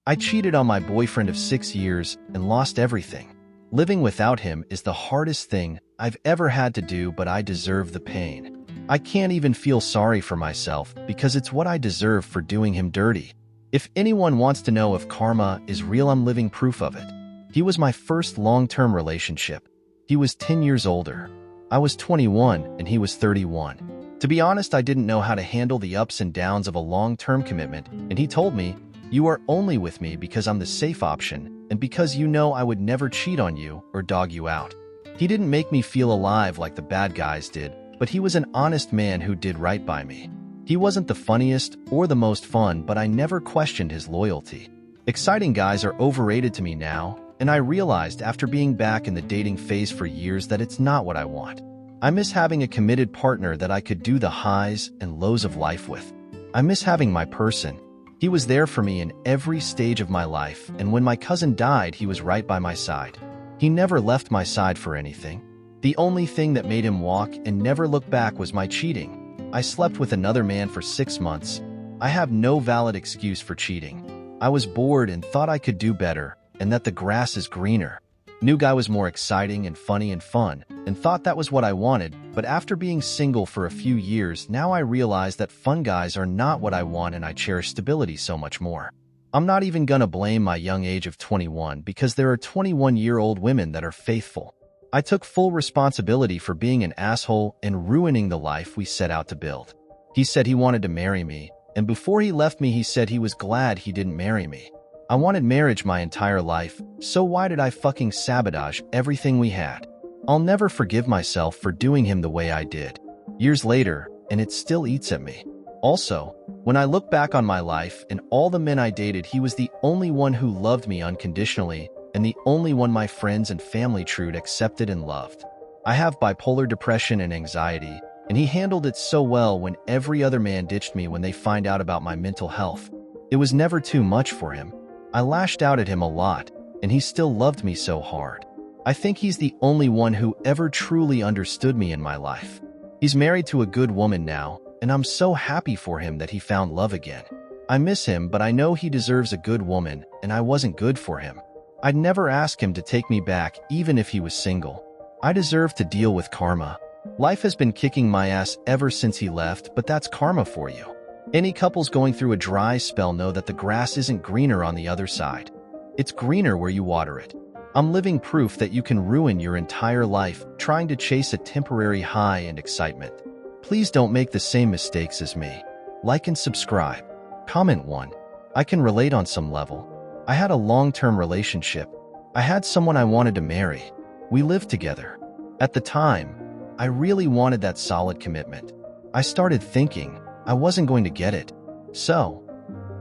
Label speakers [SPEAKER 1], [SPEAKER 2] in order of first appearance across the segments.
[SPEAKER 1] I cheated on my boyfriend of 6 years and lost everything. Living without him is the hardest thing I've ever had to do, but I deserve the pain. I can't even feel sorry for myself because it's what I deserve for doing him dirty. If anyone wants to know if karma is real, I'm living proof of it. He was my first long-term relationship. He was 10 years older. I was 21 and he was 31. To be honest, I didn't know how to handle the ups and downs of a long-term commitment, and he told me, "You are only with me because I'm the safe option and because you know I would never cheat on you or dog you out." He didn't make me feel alive like the bad guys did, but he was an honest man who did right by me. He wasn't the funniest or the most fun, but I never questioned his loyalty. Exciting guys are overrated to me now, and I realized after being back in the dating phase for years that it's not what I want. I miss having a committed partner that I could do the highs and lows of life with. I miss having my person. He was there for me in every stage of my life, and when my cousin died, he was right by my side. He never left my side for anything. The only thing that made him walk and never look back was my cheating. I slept with another man for 6 months. I have no valid excuse for cheating. I was bored and thought I could do better, and that the grass is greener. New guy was more exciting and funny and fun, and thought that was what I wanted, but after being single for a few years, now I realize that fun guys are not what I want, and I cherish stability so much more. I'm not even gonna blame my young age of 21 because there are 21-year-old women that are faithful. I took full responsibility for being an asshole and ruining the life we set out to build. He said he wanted to marry me, and before he left me, he said he was glad he didn't marry me. I wanted marriage my entire life, so why did I fucking sabotage everything we had? I'll never forgive myself for doing him the way I did. Years later, and it still eats at me. Also, when I look back on my life and all the men I dated, he was the only one who loved me unconditionally and the only one my friends and family truly accepted and loved. I have bipolar depression and anxiety, and he handled it so well when every other man ditched me when they find out about my mental health. It was never too much for him. I lashed out at him a lot, and he still loved me so hard. I think he's the only one who ever truly understood me in my life. He's married to a good woman now, and I'm so happy for him that he found love again. I miss him, but I know he deserves a good woman, and I wasn't good for him. I'd never ask him to take me back even if he was single. I deserve to deal with karma. Life has been kicking my ass ever since he left, but that's karma for you. Any couples going through a dry spell know that the grass isn't greener on the other side. It's greener where you water it. I'm living proof that you can ruin your entire life trying to chase a temporary high and excitement. Please don't make the same mistakes as me. Like and subscribe. Comment 1. I can relate on some level. I had a long-term relationship. I had someone I wanted to marry. We lived together. At the time, I really wanted that solid commitment. I started thinking I wasn't going to get it. So,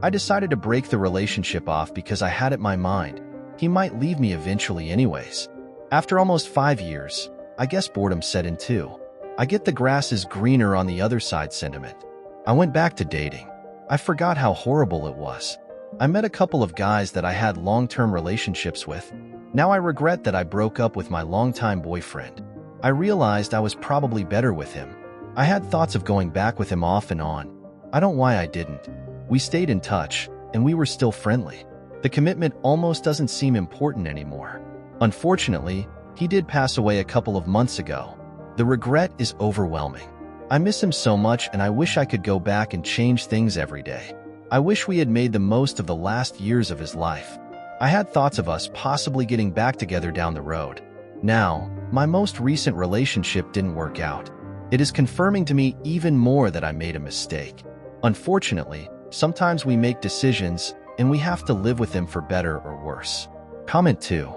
[SPEAKER 1] I decided to break the relationship off because I had it in my mind he might leave me eventually anyways. After almost 5 years, I guess boredom set in too. I get the grass is greener on the other side sentiment. I went back to dating. I forgot how horrible it was. I met a couple of guys that I had long-term relationships with. Now I regret that I broke up with my longtime boyfriend. I realized I was probably better with him. I had thoughts of going back with him off and on. I don't know why I didn't. We stayed in touch, and we were still friendly. The commitment almost doesn't seem important anymore. Unfortunately, he did pass away a couple of months ago. The regret is overwhelming. I miss him so much, and I wish I could go back and change things every day. I wish we had made the most of the last years of his life. I had thoughts of us possibly getting back together down the road. Now, my most recent relationship didn't work out. It is confirming to me even more that I made a mistake. Unfortunately, sometimes we make decisions and we have to live with them for better or worse. Comment 2.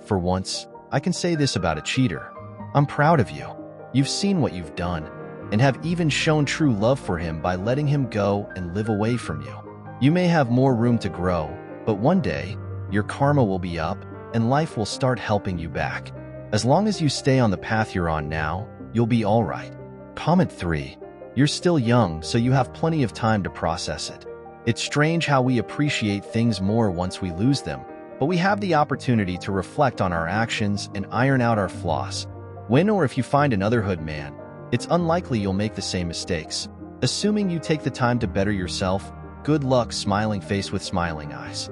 [SPEAKER 1] For once, I can say this about a cheater. I'm proud of you. You've seen what you've done and have even shown true love for him by letting him go and live away from you. You may have more room to grow, but one day, your karma will be up and life will start helping you back. As long as you stay on the path you're on now, you'll be all right. Comment 3. You're still young, so you have plenty of time to process it. It's strange how we appreciate things more once we lose them, but we have the opportunity to reflect on our actions and iron out our flaws. When or if you find another hood man, it's unlikely you'll make the same mistakes. Assuming you take the time to better yourself, Good luck, smiling face with smiling eyes.